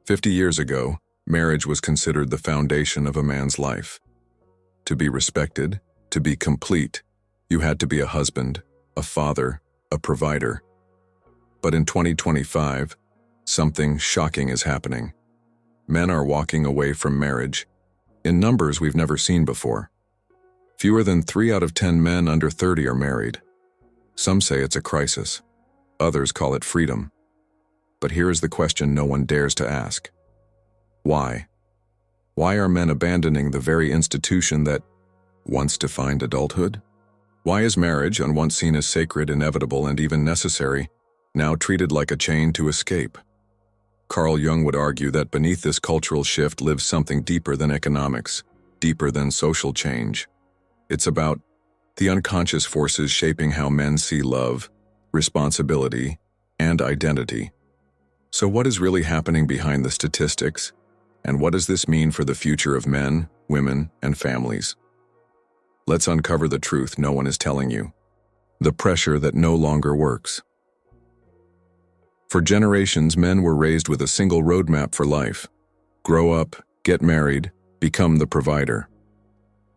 50 years ago, marriage was considered the foundation of a man's life. To be respected, to be complete, you had to be a husband, a father, a provider. But in 2025, something shocking is happening. Men are walking away from marriage, in numbers we've never seen before. Fewer than 3 out of 10 men under 30 are married. Some say it's a crisis. Others call it freedom. But here is the question no one dares to ask. Why? Why are men abandoning the very institution that once defined adulthood? Why is marriage, once seen as sacred, inevitable, and even necessary, now treated like a chain to escape? Carl Jung would argue that beneath this cultural shift lives something deeper than economics, deeper than social change. It's about the unconscious forces shaping how men see love, responsibility, and identity. So what is really happening behind the statistics? And what does this mean for the future of men, women, and families? Let's uncover the truth no one is telling you. The pressure that no longer works. For generations, men were raised with a single roadmap for life. Grow up, get married, become the provider.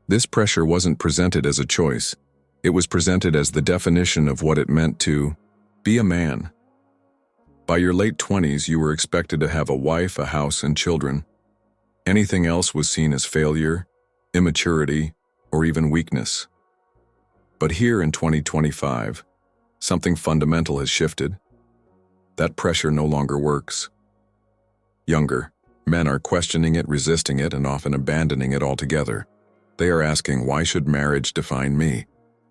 This pressure wasn't presented as a choice. It was presented as the definition of what it meant to be a man. By your late 20s, you were expected to have a wife, a house, and children. Anything else was seen as failure, immaturity, or even weakness. But here in 2025, something fundamental has shifted. That pressure no longer works. Younger men are questioning it, resisting it, and often abandoning it altogether. They are asking, why should marriage define me?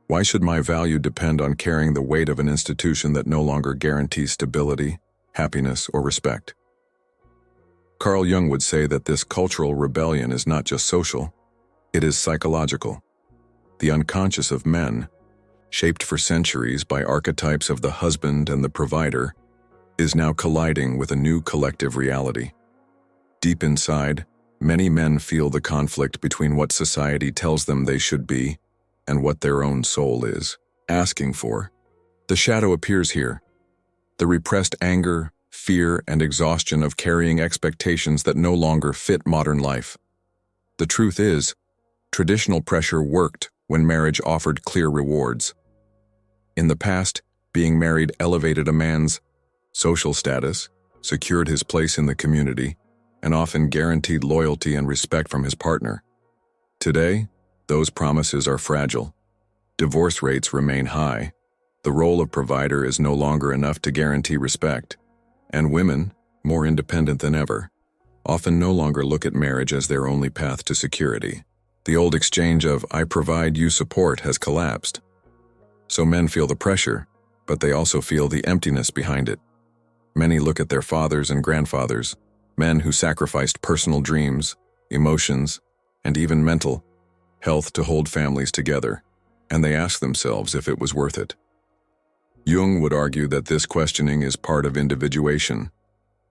Why should my value depend on carrying the weight of an institution that no longer guarantees stability, happiness, or respect? Carl Jung would say that this cultural rebellion is not just social, it is psychological. The unconscious of men, shaped for centuries by archetypes of the husband and the provider, is now colliding with a new collective reality. Deep inside, many men feel the conflict between what society tells them they should be and what their own soul is asking for. The shadow appears here. The repressed anger, fear, and exhaustion of carrying expectations that no longer fit modern life. The truth is, traditional pressure worked when marriage offered clear rewards. In the past, being married elevated a man's social status, secured his place in the community, and often guaranteed loyalty and respect from his partner. Today, those promises are fragile. Divorce rates remain high. The role of provider is no longer enough to guarantee respect. And women, more independent than ever, often no longer look at marriage as their only path to security. The old exchange of "I provide, you support" has collapsed. So men feel the pressure, but they also feel the emptiness behind it. Many look at their fathers and grandfathers, men who sacrificed personal dreams, emotions, and even mental health to hold families together, and they ask themselves if it was worth it. Jung would argue that this questioning is part of individuation,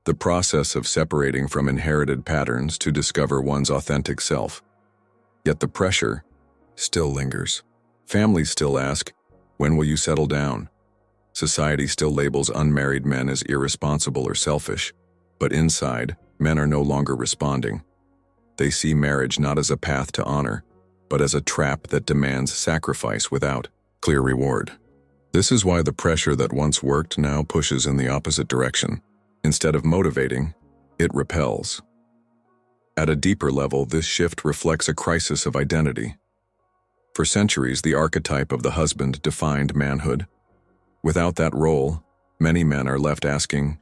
the process of separating from inherited patterns to discover one's authentic self. Yet the pressure still lingers. Families still ask, when will you settle down? Society still labels unmarried men as irresponsible or selfish, but inside, men are no longer responding. They see marriage not as a path to honor, but as a trap that demands sacrifice without clear reward. This is why the pressure that once worked now pushes in the opposite direction. Instead of motivating, it repels. At a deeper level, this shift reflects a crisis of identity. For centuries, the archetype of the husband defined manhood. Without that role, many men are left asking,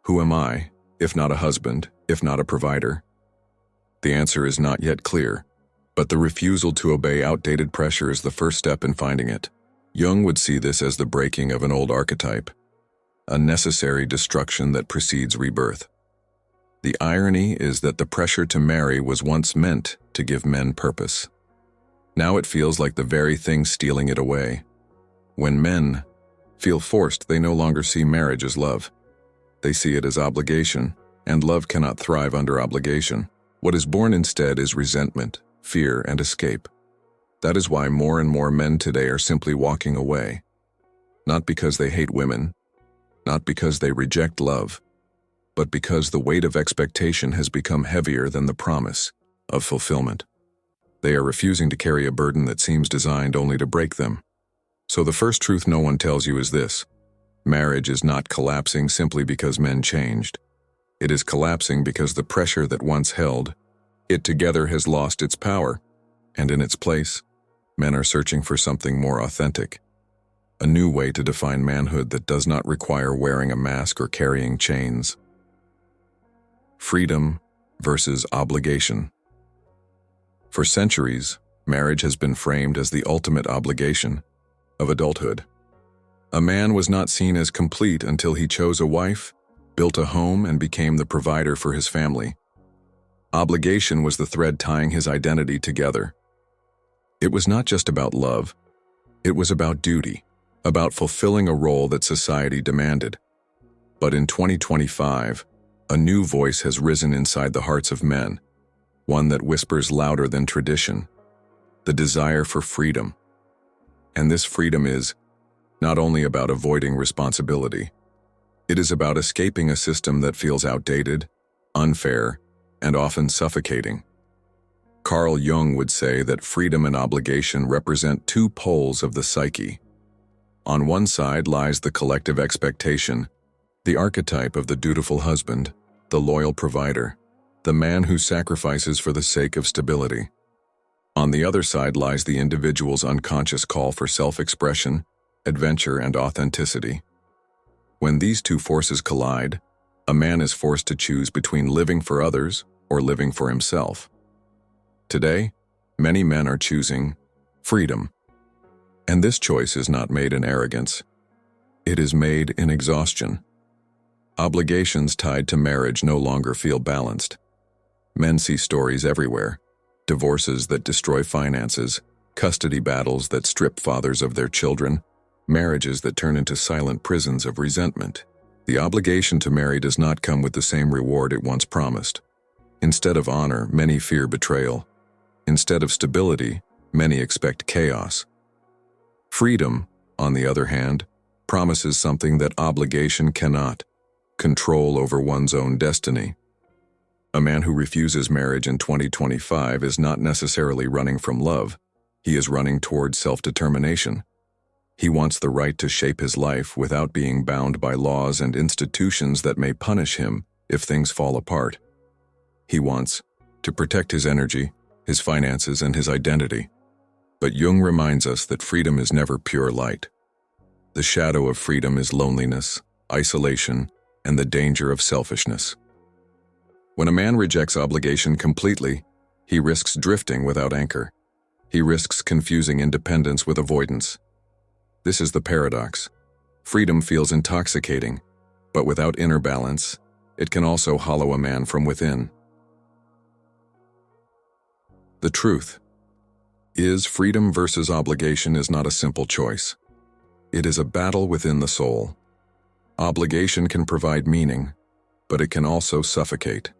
who am I, if not a husband, if not a provider? The answer is not yet clear, but the refusal to obey outdated pressure is the first step in finding it. Jung would see this as the breaking of an old archetype, a necessary destruction that precedes rebirth. The irony is that the pressure to marry was once meant to give men purpose. Now it feels like the very thing stealing it away. When men feel forced, they no longer see marriage as love. They see it as obligation, and love cannot thrive under obligation. What is born instead is resentment, fear, and escape. That is why more and more men today are simply walking away. Not because they hate women, not because they reject love, but because the weight of expectation has become heavier than the promise of fulfillment. They are refusing to carry a burden that seems designed only to break them. So the first truth no one tells you is this: marriage is not collapsing simply because men changed. It is collapsing because the pressure that once held it together has lost its power, and in its place, men are searching for something more authentic. A new way to define manhood that does not require wearing a mask or carrying chains. Freedom versus obligation. For centuries, marriage has been framed as the ultimate obligation of adulthood. A man was not seen as complete until he chose a wife, built a home, and became the provider for his family. Obligation was the thread tying his identity together. It was not just about love. It was about duty, about fulfilling a role that society demanded. But in 2025, a new voice has risen inside the hearts of men, one that whispers louder than tradition: the desire for freedom. And this freedom is not only about avoiding responsibility. It is about escaping a system that feels outdated, unfair, and often suffocating. Carl Jung would say that freedom and obligation represent two poles of the psyche. On one side lies the collective expectation, the archetype of the dutiful husband, the loyal provider, the man who sacrifices for the sake of stability. On the other side lies the individual's unconscious call for self-expression, adventure, and authenticity. When these two forces collide, a man is forced to choose between living for others or living for himself. Today, many men are choosing freedom. And this choice is not made in arrogance. It is made in exhaustion. Obligations tied to marriage no longer feel balanced. Men see stories everywhere: divorces that destroy finances, custody battles that strip fathers of their children, marriages that turn into silent prisons of resentment. The obligation to marry does not come with the same reward it once promised. Instead of honor, many fear betrayal. Instead of stability, many expect chaos. Freedom, on the other hand, promises something that obligation cannot: control over one's own destiny. A man who refuses marriage in 2025 is not necessarily running from love. He is running towards self-determination. He wants the right to shape his life without being bound by laws and institutions that may punish him if things fall apart. He wants to protect his energy, his finances, and his identity. But Jung reminds us that freedom is never pure light. The shadow of freedom is loneliness, isolation, and the danger of selfishness. When a man rejects obligation completely, he risks drifting without anchor. He risks confusing independence with avoidance. This is the paradox. Freedom feels intoxicating, but without inner balance, it can also hollow a man from within. The truth is, freedom versus obligation is not a simple choice. It is a battle within the soul. Obligation can provide meaning, but it can also suffocate.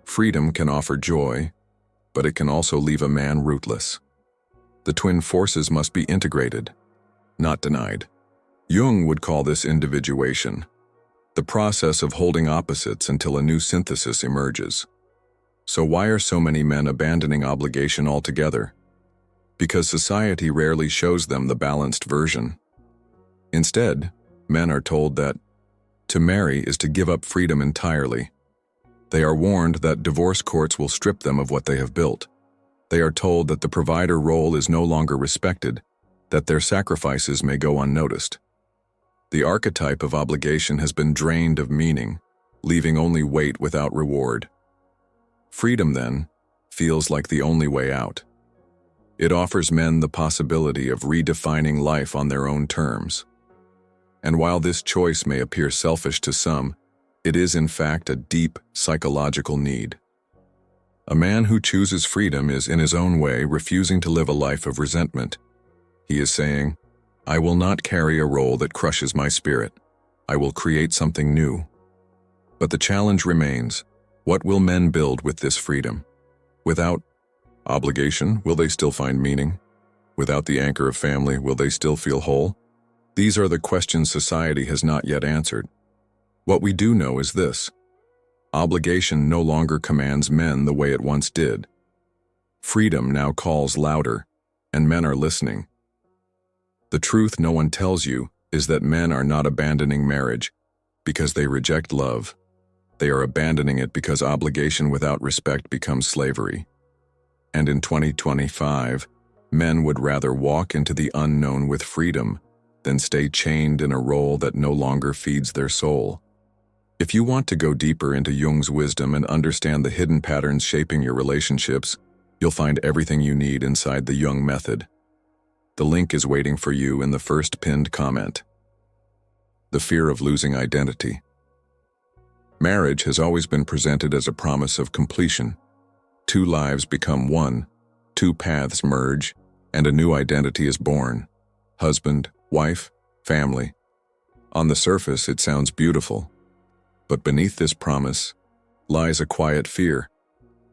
Freedom can offer joy, but it can also leave a man rootless. The twin forces must be integrated, not denied. Jung would call this individuation, the process of holding opposites until a new synthesis emerges. So why are so many men abandoning obligation altogether? Because society rarely shows them the balanced version. Instead, men are told that to marry is to give up freedom entirely. They are warned that divorce courts will strip them of what they have built. They are told that the provider role is no longer respected, that their sacrifices may go unnoticed. The archetype of obligation has been drained of meaning, leaving only weight without reward. Freedom, then, feels like the only way out. It offers men the possibility of redefining life on their own terms. And while this choice may appear selfish to some, it is in fact a deep psychological need. A man who chooses freedom is, in his own way, refusing to live a life of resentment. He is saying, "I will not carry a role that crushes my spirit. I will create something new." But the challenge remains: what will men build with this freedom? Without obligation, will they still find meaning? Without the anchor of family, will they still feel whole? These are the questions society has not yet answered. What we do know is this: Obligation no longer commands men the way it once did. Freedom now calls louder, and men are listening. The truth no one tells you is that men are not abandoning marriage because they reject love. They are abandoning it because obligation without respect becomes slavery. And in 2025, men would rather walk into the unknown with freedom than stay chained in a role that no longer feeds their soul. If you want to go deeper into Jung's wisdom and understand the hidden patterns shaping your relationships, you'll find everything you need inside the Jung method. The link is waiting for you in the first pinned comment. The fear of losing identity. Marriage has always been presented as a promise of completion. Two lives become one, two paths merge, and a new identity is born. Husband, wife, family. On the surface, it sounds beautiful. But beneath this promise lies a quiet fear,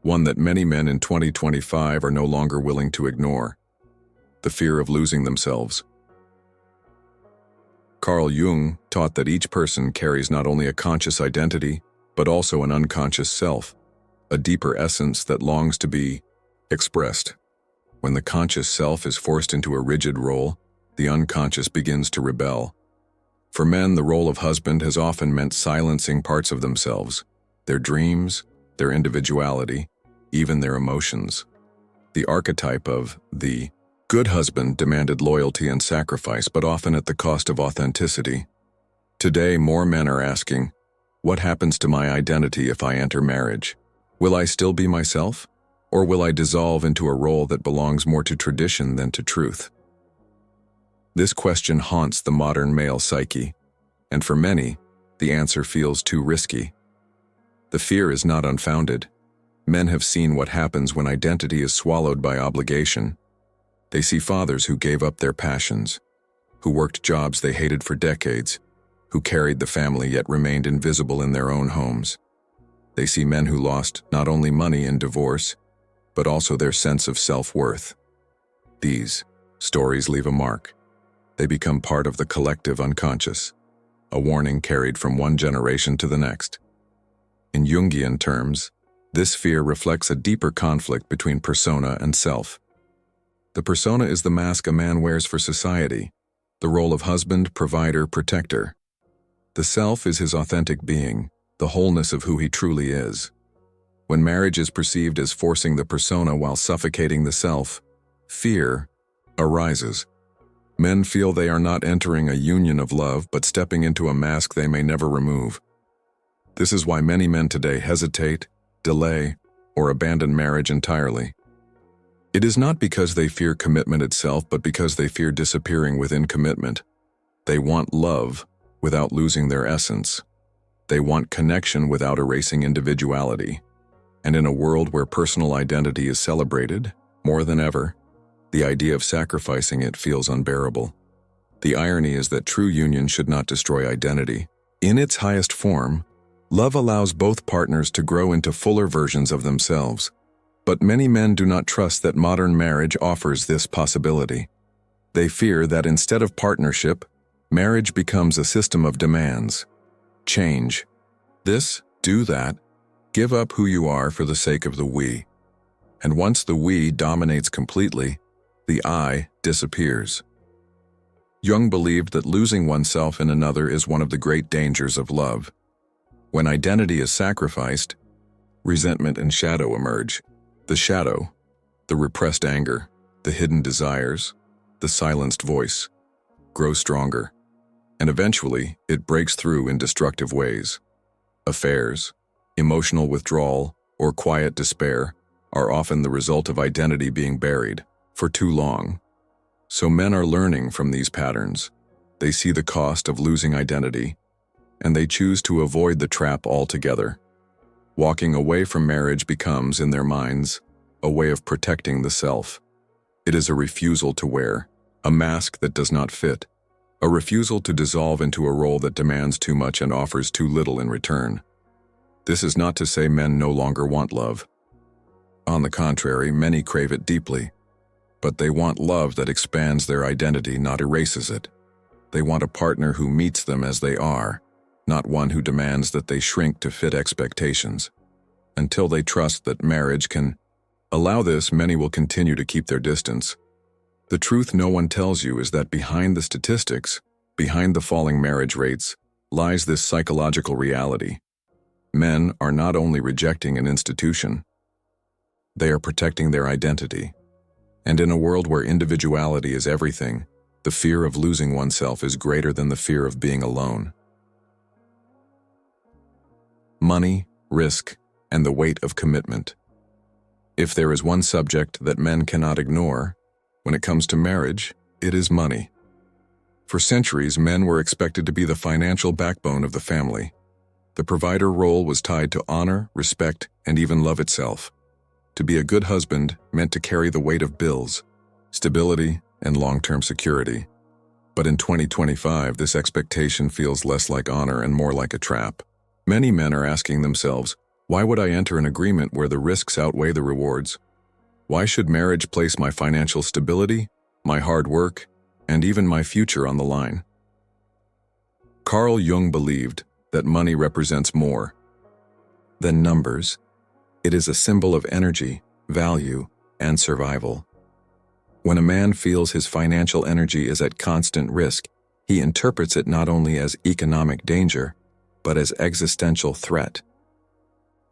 one that many men in 2025 are no longer willing to ignore. The fear of losing themselves. Carl Jung taught that each person carries not only a conscious identity, but also an unconscious self, a deeper essence that longs to be expressed. When the conscious self is forced into a rigid role, the unconscious begins to rebel. For men, the role of husband has often meant silencing parts of themselves, their dreams, their individuality, even their emotions. The archetype of the good husband demanded loyalty and sacrifice, but often at the cost of authenticity. Today, more men are asking, what happens to my identity if I enter marriage? Will I still be myself? Or will I dissolve into a role that belongs more to tradition than to truth? This question haunts the modern male psyche, and for many, the answer feels too risky. The fear is not unfounded. Men have seen what happens when identity is swallowed by obligation. They see fathers who gave up their passions, who worked jobs they hated for decades, who carried the family yet remained invisible in their own homes. They see men who lost not only money in divorce, but also their sense of self-worth. These stories leave a mark. They become part of the collective unconscious, a warning carried from one generation to the next. In Jungian terms, this fear reflects a deeper conflict between persona and self. The persona is the mask a man wears for society, the role of husband, provider, protector. The self is his authentic being, the wholeness of who he truly is. When marriage is perceived as forcing the persona while suffocating the self, fear arises. Men feel they are not entering a union of love, but stepping into a mask they may never remove. This is why many men today hesitate, delay, or abandon marriage entirely. It is not because they fear commitment itself, but because they fear disappearing within commitment. They want love without losing their essence. They want connection without erasing individuality. And in a world where personal identity is celebrated, more than ever, the idea of sacrificing it feels unbearable. The irony is that true union should not destroy identity. In its highest form, love allows both partners to grow into fuller versions of themselves. But many men do not trust that modern marriage offers this possibility. They fear that instead of partnership, marriage becomes a system of demands. Change. This, do that. Give up who you are for the sake of the we. And once the we dominates completely, the I disappears. Jung believed that losing oneself in another is one of the great dangers of love. When identity is sacrificed, resentment and shadow emerge. The shadow, the repressed anger, the hidden desires, the silenced voice, grow stronger, and eventually it breaks through in destructive ways. Affairs, emotional withdrawal, or quiet despair are often the result of identity being buried for too long. So men are learning from these patterns. They see the cost of losing identity, and they choose to avoid the trap altogether. Walking away from marriage becomes, in their minds, a way of protecting the self. It is a refusal to wear a mask that does not fit, a refusal to dissolve into a role that demands too much and offers too little in return. This is not to say men no longer want love. On the contrary, many crave it deeply, but they want love that expands their identity, not erases it. They want a partner who meets them as they are, not one who demands that they shrink to fit expectations. Until they trust that marriage can allow this, many will continue to keep their distance. The truth no one tells you is that behind the statistics, behind the falling marriage rates, lies this psychological reality. Men are not only rejecting an institution, they are protecting their identity. And in a world where individuality is everything, the fear of losing oneself is greater than the fear of being alone. Money, risk, and the weight of commitment. If there is one subject that men cannot ignore, when it comes to marriage, it is money. For centuries, men were expected to be the financial backbone of the family. The provider role was tied to honor, respect, and even love itself. To be a good husband meant to carry the weight of bills, stability, and long-term security. But in 2025, this expectation feels less like honor and more like a trap. Many men are asking themselves, why would I enter an agreement where the risks outweigh the rewards? Why should marriage place my financial stability, my hard work, and even my future on the line? Carl Jung believed that money represents more than numbers. It is a symbol of energy, value, and survival. When a man feels his financial energy is at constant risk, he interprets it not only as economic danger, but as existential threat.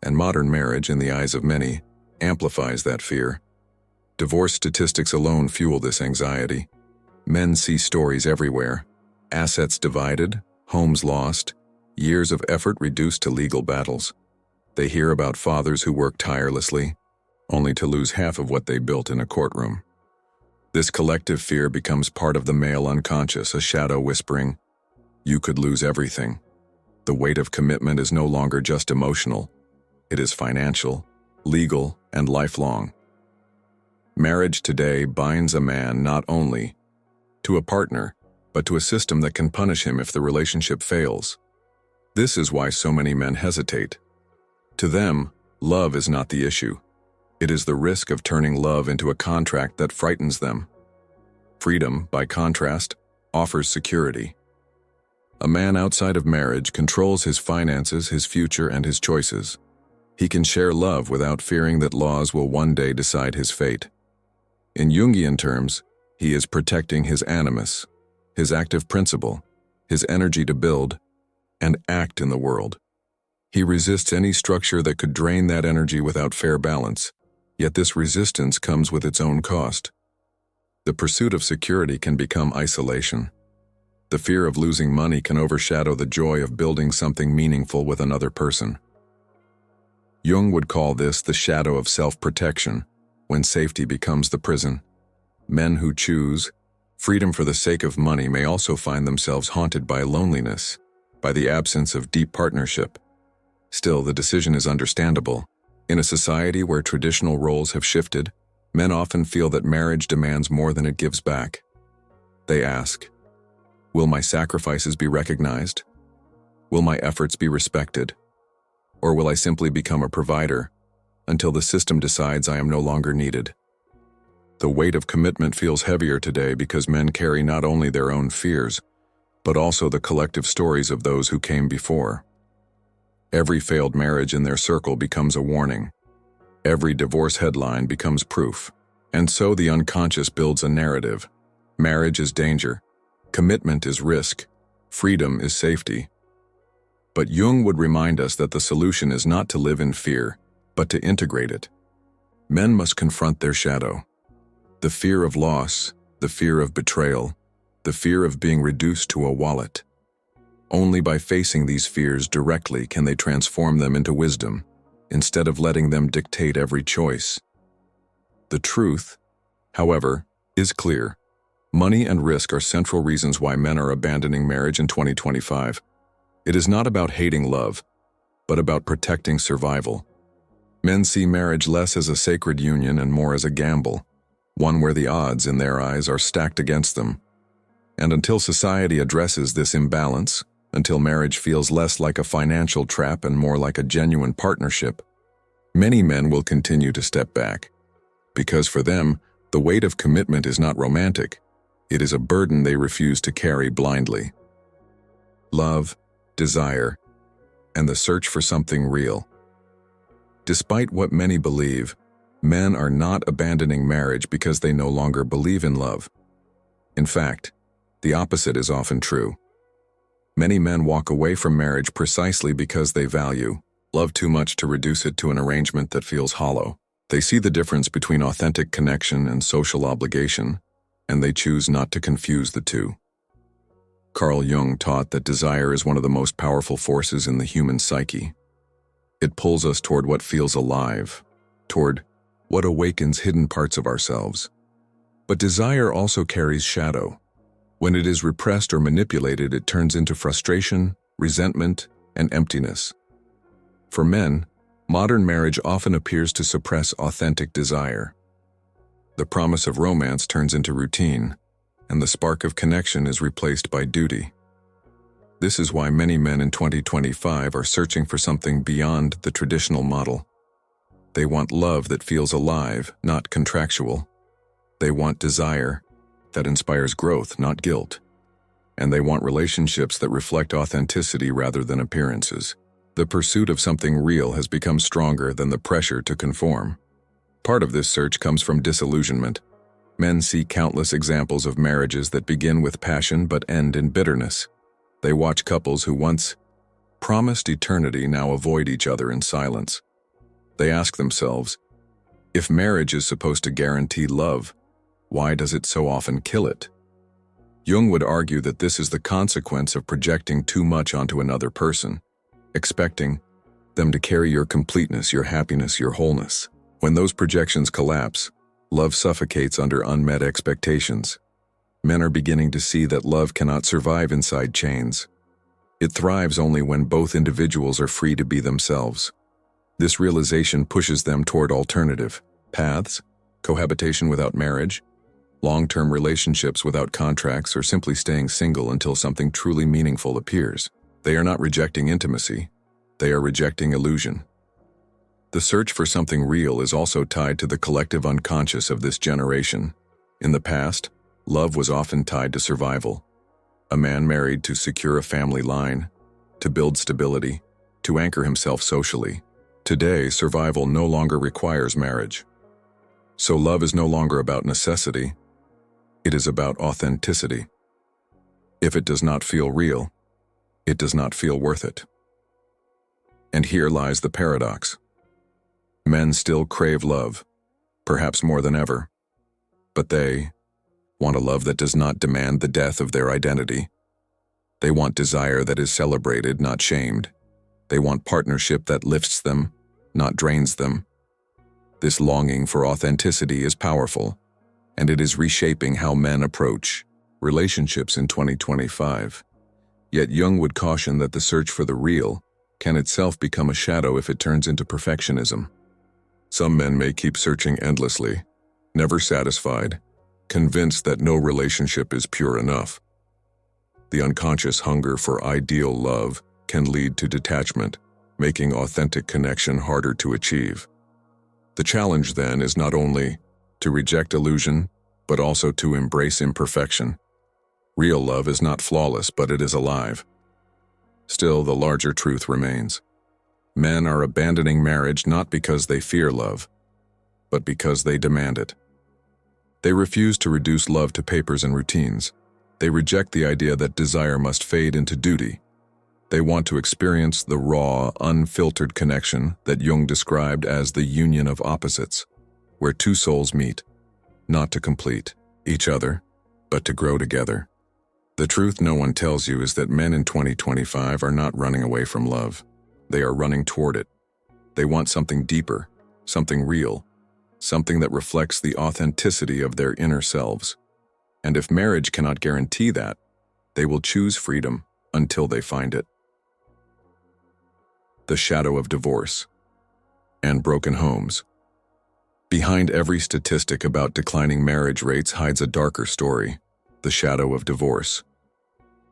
And modern marriage, in the eyes of many, amplifies that fear. Divorce statistics alone fuel this anxiety. Men see stories everywhere: assets divided, homes lost, years of effort reduced to legal battles. They hear about fathers who work tirelessly, only to lose half of what they built in a courtroom. This collective fear becomes part of the male unconscious, a shadow whispering, "You could lose everything." The weight of commitment is no longer just emotional. It is financial, legal, and lifelong. Marriage today binds a man not only to a partner, but to a system that can punish him if the relationship fails. This is why so many men hesitate. To them, love is not the issue. It is the risk of turning love into a contract that frightens them. Freedom, by contrast, offers security. A man outside of marriage controls his finances, his future, and his choices. He can share love without fearing that laws will one day decide his fate. In Jungian terms, he is protecting his animus, his active principle, his energy to build and act in the world. He resists any structure that could drain that energy without fair balance, yet this resistance comes with its own cost. The pursuit of security can become isolation. The fear of losing money can overshadow the joy of building something meaningful with another person. Jung would call this the shadow of self-protection, when safety becomes the prison. Men who choose freedom for the sake of money may also find themselves haunted by loneliness, by the absence of deep partnership. Still, the decision is understandable. In a society where traditional roles have shifted, men often feel that marriage demands more than it gives back. They ask, will my sacrifices be recognized? Will my efforts be respected? Or will I simply become a provider until the system decides I am no longer needed? The weight of commitment feels heavier today because men carry not only their own fears, but also the collective stories of those who came before. Every failed marriage in their circle becomes a warning. Every divorce headline becomes proof. And so the unconscious builds a narrative. Marriage is danger. Commitment is risk. Freedom is safety. But Jung would remind us that the solution is not to live in fear, but to integrate it. Men must confront their shadow. The fear of loss, the fear of betrayal, the fear of being reduced to a wallet. Only by facing these fears directly can they transform them into wisdom, instead of letting them dictate every choice. The truth, however, is clear. Money and risk are central reasons why men are abandoning marriage in 2025. It is not about hating love, but about protecting survival. Men see marriage less as a sacred union and more as a gamble, one where the odds, in their eyes, are stacked against them. And until society addresses this imbalance, until marriage feels less like a financial trap and more like a genuine partnership, many men will continue to step back. Because for them, the weight of commitment is not romantic. It is a burden they refuse to carry blindly. Love, desire, and the search for something real. Despite what many believe, men are not abandoning marriage because they no longer believe in love. In fact, the opposite is often true. Many men walk away from marriage precisely because they value love too much to reduce it to an arrangement that feels hollow. They see the difference between authentic connection and social obligation, and they choose not to confuse the two. Carl Jung taught that desire is one of the most powerful forces in the human psyche. It pulls us toward what feels alive, toward what awakens hidden parts of ourselves. But desire also carries shadow. When it is repressed or manipulated, it turns into frustration, resentment, and emptiness. For men, modern marriage often appears to suppress authentic desire. The promise of romance turns into routine, and the spark of connection is replaced by duty. This is why many men in 2025 are searching for something beyond the traditional model. They want love that feels alive, not contractual. They want desire that inspires growth, not guilt. And they want relationships that reflect authenticity rather than appearances. The pursuit of something real has become stronger than the pressure to conform. Part of this search comes from disillusionment. Men see countless examples of marriages that begin with passion but end in bitterness. They watch couples who once promised eternity now avoid each other in silence. They ask themselves, if marriage is supposed to guarantee love, why does it so often kill it? Jung would argue that this is the consequence of projecting too much onto another person, expecting them to carry your completeness, your happiness, your wholeness. When those projections collapse, love suffocates under unmet expectations. Men are beginning to see that love cannot survive inside chains. It thrives only when both individuals are free to be themselves. This realization pushes them toward alternative paths, cohabitation without marriage, long-term relationships without contracts, or simply staying single until something truly meaningful appears. They are not rejecting intimacy, they are rejecting illusion. The search for something real is also tied to the collective unconscious of this generation. In the past, love was often tied to survival. A man married to secure a family line, to build stability, to anchor himself socially. Today, survival no longer requires marriage. So love is no longer about necessity, it is about authenticity. If it does not feel real, it does not feel worth it. And here lies the paradox. Men still crave love, perhaps more than ever, but they want a love that does not demand the death of their identity. They want desire that is celebrated, not shamed. They want partnership that lifts them, not drains them. This longing for authenticity is powerful, and it is reshaping how men approach relationships in 2025. Yet Jung would caution that the search for the real can itself become a shadow if it turns into perfectionism. Some men may keep searching endlessly, never satisfied, convinced that no relationship is pure enough. The unconscious hunger for ideal love can lead to detachment, making authentic connection harder to achieve. The challenge then is not only to reject illusion, but also to embrace imperfection. Real love is not flawless, but it is alive. Still, the larger truth remains. Men are abandoning marriage not because they fear love, but because they demand it. They refuse to reduce love to papers and routines. They reject the idea that desire must fade into duty. They want to experience the raw, unfiltered connection that Jung described as the union of opposites, where two souls meet, not to complete each other, but to grow together. The truth no one tells you is that men in 2025 are not running away from love. They are running toward it. They want something deeper, something real, something that reflects the authenticity of their inner selves. And if marriage cannot guarantee that, they will choose freedom until they find it. The shadow of divorce and broken homes. Behind every statistic about declining marriage rates hides a darker story, the shadow of divorce.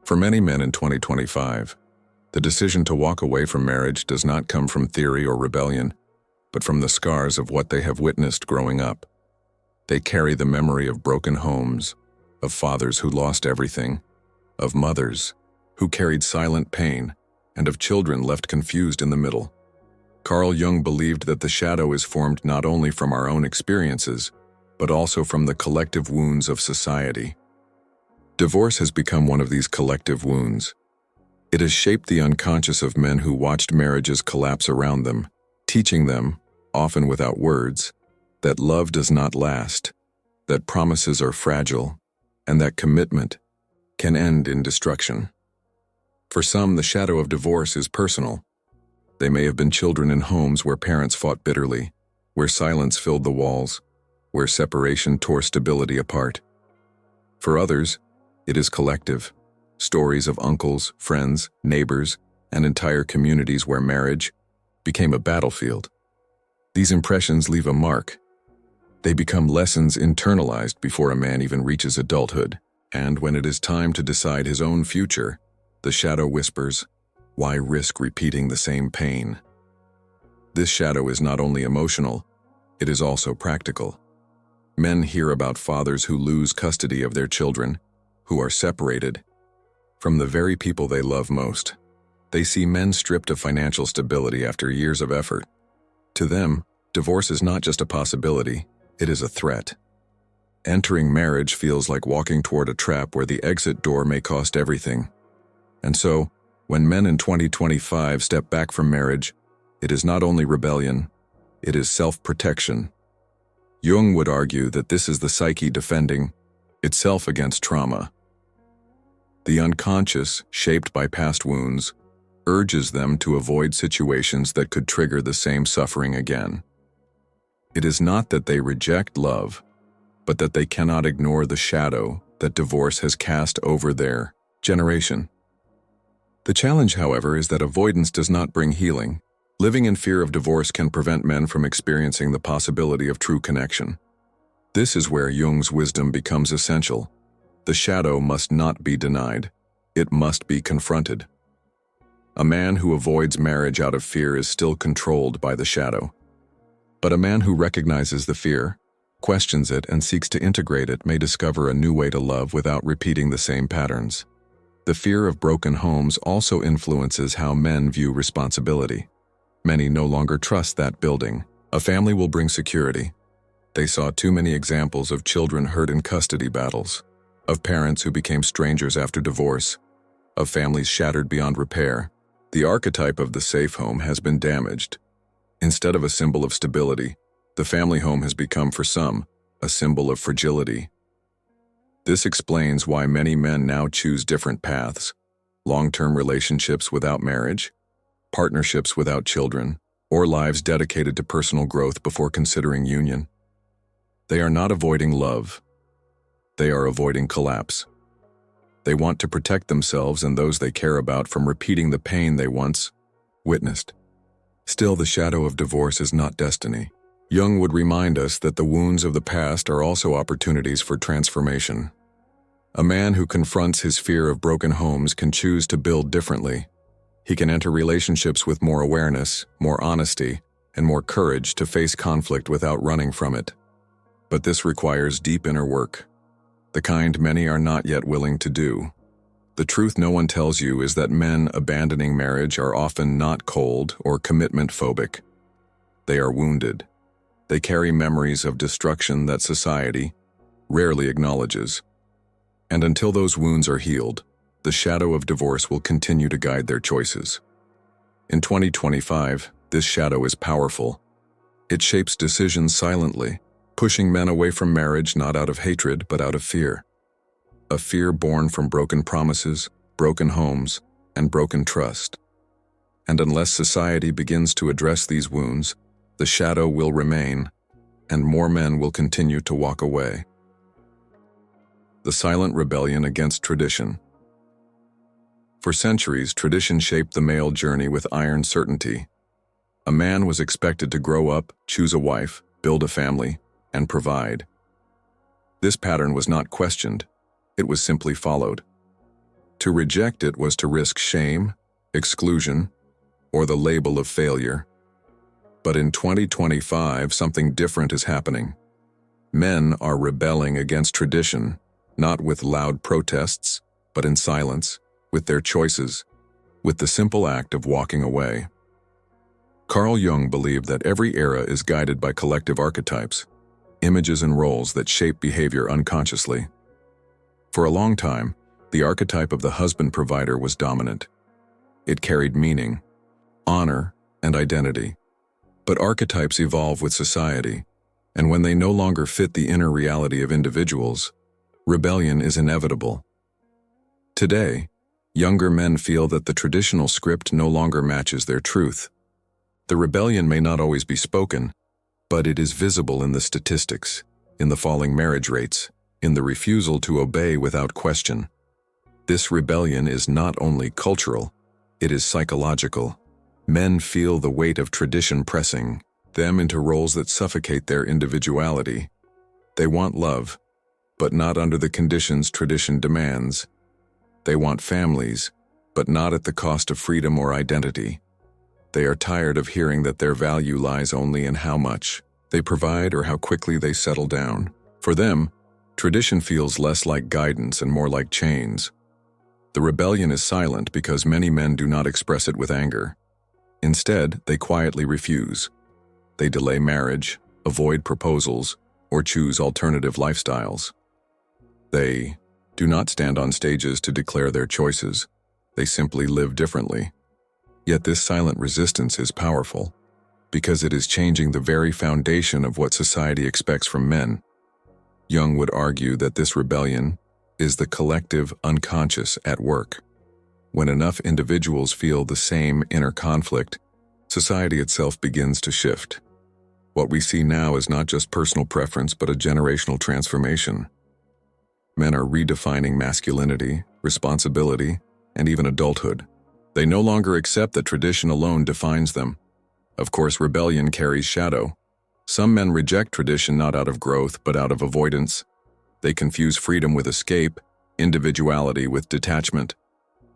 For many men in 2025, the decision to walk away from marriage does not come from theory or rebellion, but from the scars of what they have witnessed growing up. They carry the memory of broken homes, of fathers who lost everything, of mothers who carried silent pain, and of children left confused in the middle. Carl Jung believed that the shadow is formed not only from our own experiences, but also from the collective wounds of society. Divorce has become one of these collective wounds. It has shaped the unconscious of men who watched marriages collapse around them, teaching them, often without words, that love does not last, that promises are fragile, and that commitment can end in destruction. For some, the shadow of divorce is personal. They may have been children in homes where parents fought bitterly, where silence filled the walls, where separation tore stability apart. For others, it is collective. Stories of uncles, friends, neighbors, and entire communities where marriage became a battlefield. These impressions leave a mark. They become lessons internalized before a man even reaches adulthood, and when it is time to decide his own future, the shadow whispers, "Why risk repeating the same pain?" This shadow is not only emotional, it is also practical. Men hear about fathers who lose custody of their children, who are separated from the very people they love most. They see men stripped of financial stability after years of effort. To them, divorce is not just a possibility, it is a threat. Entering marriage feels like walking toward a trap where the exit door may cost everything. And so, when men in 2025 step back from marriage, it is not only rebellion, it is self-protection. Jung would argue that this is the psyche defending itself against trauma. The unconscious, shaped by past wounds, urges them to avoid situations that could trigger the same suffering again. It is not that they reject love, but that they cannot ignore the shadow that divorce has cast over their generation. The challenge, however, is that avoidance does not bring healing. Living in fear of divorce can prevent men from experiencing the possibility of true connection. This is where Jung's wisdom becomes essential. The shadow must not be denied. It must be confronted. A man who avoids marriage out of fear is still controlled by the shadow. But a man who recognizes the fear, questions it, and seeks to integrate it may discover a new way to love without repeating the same patterns. The fear of broken homes also influences how men view responsibility. Many no longer trust that building. A family will bring security. They saw too many examples of children hurt in custody battles, of parents who became strangers after divorce, of families shattered beyond repair. The archetype of the safe home has been damaged. Instead of a symbol of stability, the family home has become, for some, a symbol of fragility. This explains why many men now choose different paths: long-term relationships without marriage, partnerships without children, or lives dedicated to personal growth before considering union. They are not avoiding love. They are avoiding collapse. They want to protect themselves and those they care about from repeating the pain they once witnessed. Still, the shadow of divorce is not destiny. Jung would remind us that the wounds of the past are also opportunities for transformation. A man who confronts his fear of broken homes can choose to build differently. He can enter relationships with more awareness, more honesty, and more courage to face conflict without running from it. But this requires deep inner work, the kind many are not yet willing to do. The truth no one tells you is that men abandoning marriage are often not cold or commitment phobic. They are wounded. They carry memories of destruction that society rarely acknowledges. And until those wounds are healed, the shadow of divorce will continue to guide their choices. In 2025, this shadow is powerful. It shapes decisions silently, pushing men away from marriage not out of hatred but out of fear. A fear born from broken promises, broken homes, and broken trust. And unless society begins to address these wounds, the shadow will remain, and more men will continue to walk away. The silent rebellion against tradition. For centuries, tradition shaped the male journey with iron certainty. A man was expected to grow up, choose a wife, build a family, and provide. This pattern was not questioned, it was simply followed. To reject it was to risk shame, exclusion, or the label of failure. But in 2025, something different is happening. Men are rebelling against tradition, not with loud protests, but in silence, with their choices. with the simple act of walking away. Carl Jung believed that every era is guided by collective archetypes, images and roles that shape behavior unconsciously. For a long time, the archetype of the husband-provider was dominant. It carried meaning, honor, and identity. But archetypes evolve with society, and when they no longer fit the inner reality of individuals, rebellion is inevitable. Today, younger men feel that the traditional script no longer matches their truth. The rebellion may not always be spoken, but it is visible in the statistics, in the falling marriage rates, in the refusal to obey without question. This rebellion is not only cultural, it is psychological. Men feel the weight of tradition pressing them into roles that suffocate their individuality. They want love, but not under the conditions tradition demands. They want families, but not at the cost of freedom or identity. They are tired of hearing that their value lies only in how much they provide or how quickly they settle down. For them, tradition feels less like guidance and more like chains. The rebellion is silent because many men do not express it with anger. Instead, they quietly refuse. They delay marriage, avoid proposals, or choose alternative lifestyles. They do not stand on stages to declare their choices. They simply live differently. Yet this silent resistance is powerful, because it is changing the very foundation of what society expects from men. Jung would argue that this rebellion is the collective unconscious at work. When enough individuals feel the same inner conflict, society itself begins to shift. What we see now is not just personal preference but a generational transformation. Men are redefining masculinity, responsibility, and even adulthood. They no longer accept that tradition alone defines them. Of course, rebellion carries shadow. Some men reject tradition not out of growth but out of avoidance. They confuse freedom with escape, individuality with detachment.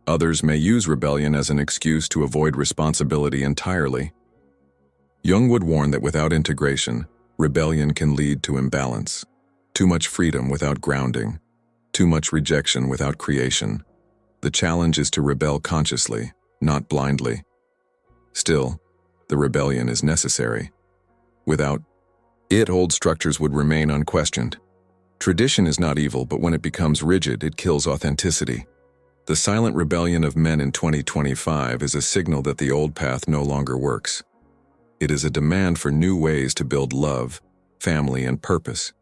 Others may use rebellion as an excuse to avoid responsibility entirely. Jung would warn that without integration, rebellion can lead to imbalance. Too much freedom without grounding. Too much rejection without creation. The challenge is to rebel consciously, not blindly. Still, the rebellion is necessary. Without it, old structures would remain unquestioned. Tradition is not evil, but when it becomes rigid, it kills authenticity. The silent rebellion of men in 2025 is a signal that the old path no longer works. It is a demand for new ways to build love, family, and purpose,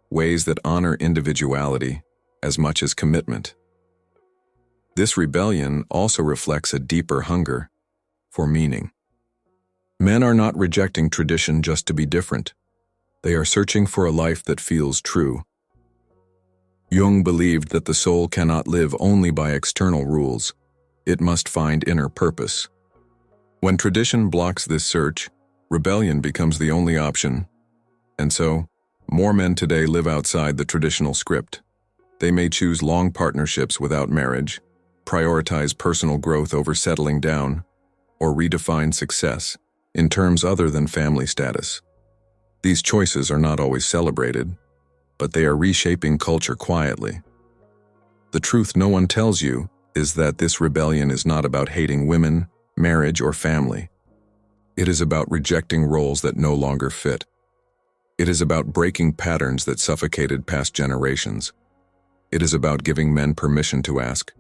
ways that honor individuality as much as commitment. This rebellion also reflects a deeper hunger for meaning. Men are not rejecting tradition just to be different. They are searching for a life that feels true. Jung believed that the soul cannot live only by external rules. It must find inner purpose. When tradition blocks this search, rebellion becomes the only option. And so, more men today live outside the traditional script. They may choose long partnerships without marriage, prioritize personal growth over settling down, or redefine success in terms other than family status. These choices are not always celebrated, but they are reshaping culture quietly. The truth no one tells you is that this rebellion is not about hating women, marriage, or family. It is about rejecting roles that no longer fit. It is about breaking patterns that suffocated past generations. It is about giving men permission to ask,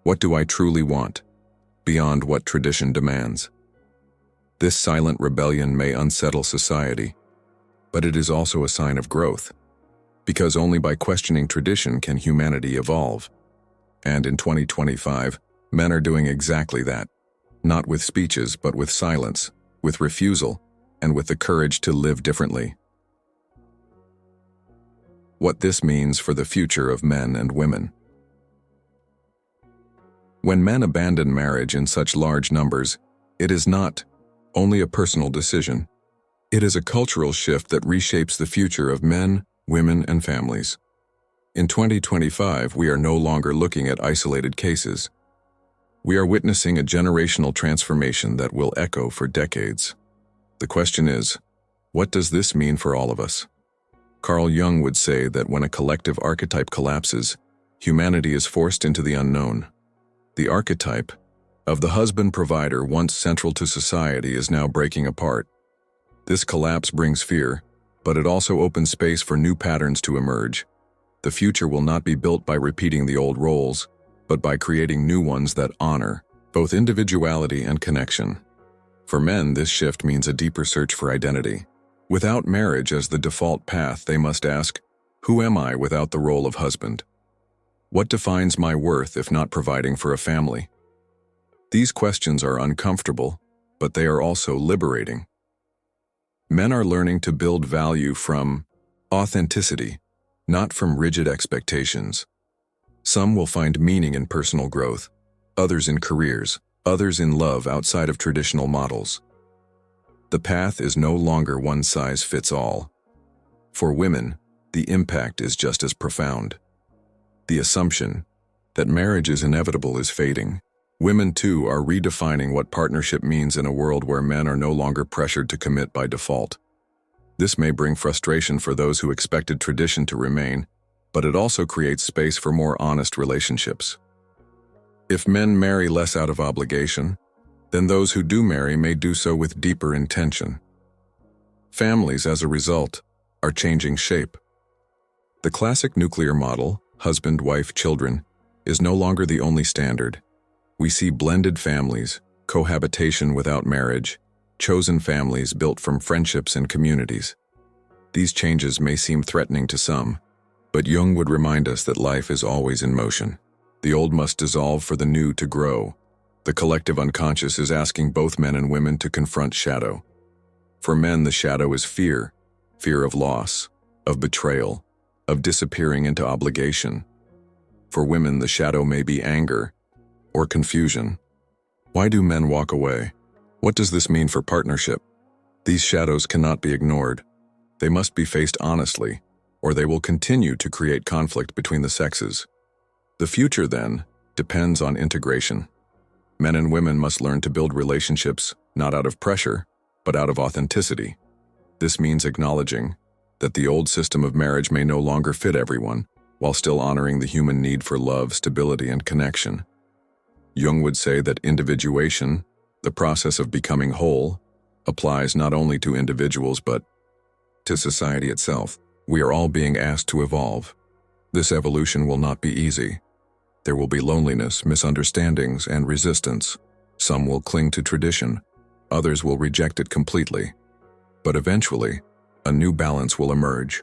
"What do I truly want?" beyond what tradition demands. This silent rebellion may unsettle society, but it is also a sign of growth, because only by questioning tradition can humanity evolve. And in 2025, men are doing exactly that, not with speeches but with silence, with refusal, and with the courage to live differently. What this means for the future of men and women. When men abandon marriage in such large numbers, it is not only a personal decision. It is a cultural shift that reshapes the future of men, women, and families. In 2025, we are no longer looking at isolated cases. We are witnessing a generational transformation that will echo for decades. The question is, what does this mean for all of us? Carl Jung would say that when a collective archetype collapses, humanity is forced into the unknown. The archetype, of the husband provider once central to society is now breaking apart. This collapse brings fear, but it also opens space for new patterns to emerge. The future will not be built by repeating the old roles, but by creating new ones that honor both individuality and connection. For men, this shift means a deeper search for identity. Without marriage as the default path, they must ask, who am I without the role of husband? What defines my worth if not providing for a family? These questions are uncomfortable, but they are also liberating. Men are learning to build value from authenticity, not from rigid expectations. Some will find meaning in personal growth, others in careers, others in love outside of traditional models. The path is no longer one size fits all. For women, the impact is just as profound. The assumption that marriage is inevitable is fading. Women, too, are redefining what partnership means in a world where men are no longer pressured to commit by default. This may bring frustration for those who expected tradition to remain, but it also creates space for more honest relationships. If men marry less out of obligation, then those who do marry may do so with deeper intention. Families, as a result, are changing shape. The classic nuclear model, husband, wife, children, is no longer the only standard. We see blended families, cohabitation without marriage, chosen families built from friendships and communities. These changes may seem threatening to some, but Jung would remind us that life is always in motion. The old must dissolve for the new to grow. The collective unconscious is asking both men and women to confront shadow. For men, the shadow is fear of loss, of betrayal, of disappearing into obligation. For women, the shadow may be anger or confusion. Why do men walk away? What does this mean for partnership? These shadows cannot be ignored. They must be faced honestly, or they will continue to create conflict between the sexes. The future, then, depends on integration. Men and women must learn to build relationships not out of pressure, but out of authenticity. This means acknowledging that the old system of marriage may no longer fit everyone, while still honoring the human need for love, stability, and connection. Jung would say that individuation, the process of becoming whole, applies not only to individuals but to society itself. We are all being asked to evolve. This evolution will not be easy. There will be loneliness, misunderstandings, and resistance. Some will cling to tradition, others will reject it completely. But eventually, a new balance will emerge.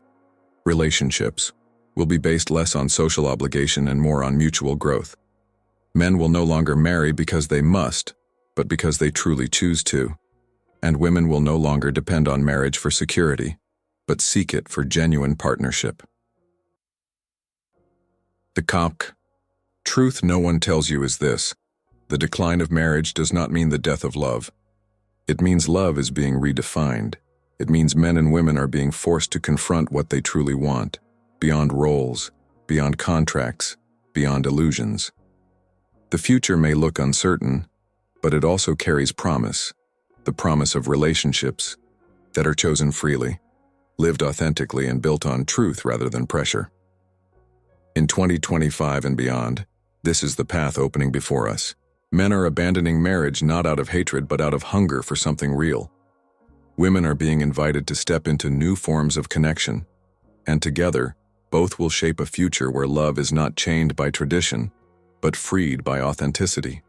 Relationships will be based less on social obligation and more on mutual growth. Men will no longer marry because they must, but because they truly choose to. And women will no longer depend on marriage for security, but seek it for genuine partnership. The truth no one tells you is this: the decline of marriage does not mean the death of love. It means love is being redefined. It means men and women are being forced to confront what they truly want, beyond roles, beyond contracts, beyond illusions. The future may look uncertain, but it also carries promise, the promise of relationships that are chosen freely, lived authentically, and built on truth rather than pressure. In 2025 and beyond, this is the path opening before us. Men are abandoning marriage not out of hatred but out of hunger for something real. Women are being invited to step into new forms of connection, and together, both will shape a future where love is not chained by tradition, but freed by authenticity.